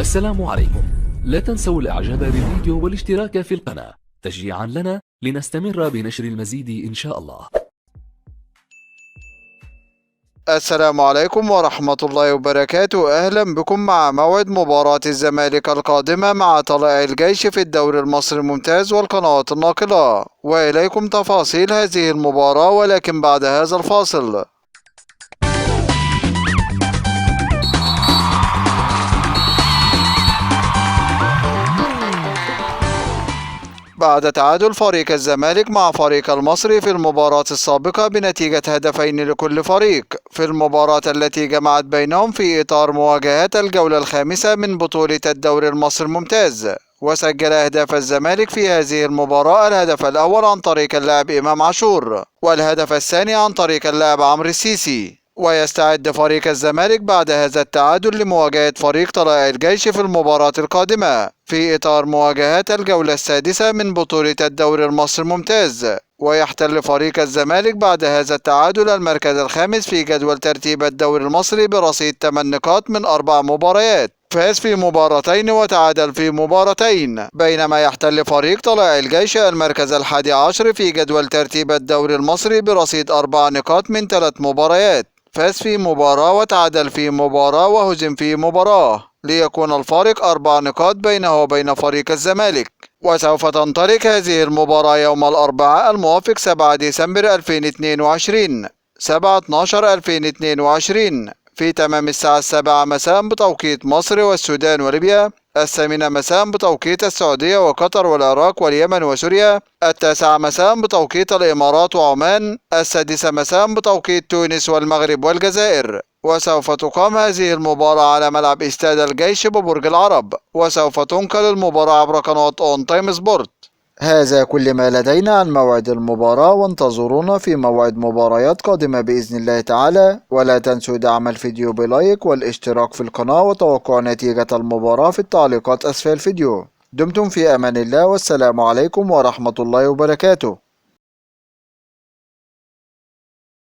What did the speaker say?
السلام عليكم. لا تنسوا الاعجاب بالفيديو والاشتراك في القناة تشجيعا لنا لنستمر بنشر المزيد إن شاء الله. السلام عليكم ورحمة الله وبركاته. أهلا بكم مع موعد مباراة الزمالك القادمة مع طلائع الجيش في الدوري المصري الممتاز والقنوات الناقلة، وإليكم تفاصيل هذه المباراة ولكن بعد هذا الفاصل. بعد تعادل فريق الزمالك مع فريق المصري في المباراة السابقة بنتيجة هدفين لكل فريق في المباراة التي جمعت بينهم في إطار مواجهات الجولة الخامسة من بطولة الدوري المصري الممتاز، وسجل أهداف الزمالك في هذه المباراة الهدف الأول عن طريق اللاعب إمام عاشور، والهدف الثاني عن طريق اللاعب عمرو السيسي. ويستعد فريق الزمالك بعد هذا التعادل لمواجهة فريق طلائع الجيش في المباراة القادمة في إطار مواجهات الجولة السادسة من بطولة الدوري المصري الممتاز، ويحتل فريق الزمالك بعد هذا التعادل المركز الخامس في جدول ترتيب الدوري المصري برصيد 8 نقاط من 4 مباريات، فاز في مباراتين وتعادل في مباراتين، بينما يحتل فريق طلائع الجيش المركز ال11 في جدول ترتيب الدوري المصري برصيد 4 نقاط من 3 مباريات، فاز في مباراة وتعادل في مباراة وهزم في مباراة، ليكون الفارق 4 نقاط بينه وبين فريق الزمالك. وسوف تنطلق هذه المباراة يوم الأربعاء الموافق 7 ديسمبر 2022 7/12/2022 في تمام الساعة 7 مساء بتوقيت مصر والسودان وليبيا، 8 مساء بتوقيت السعودية وقطر والعراق واليمن وسوريا، 9 مساء بتوقيت الإمارات وعمان، 6 مساء بتوقيت تونس والمغرب والجزائر. وسوف تقام هذه المباراة على ملعب استاد الجيش ببرج العرب، وسوف تنقل المباراة عبر قناة اون تايم سبورت. هذا كل ما لدينا عن موعد المباراة، وانتظرونا في موعد مباريات قادمة بإذن الله تعالى، ولا تنسوا دعم الفيديو بلايك والاشتراك في القناة وتوقع نتيجة المباراة في التعليقات أسفل الفيديو. دمتم في أمان الله، والسلام عليكم ورحمة الله وبركاته.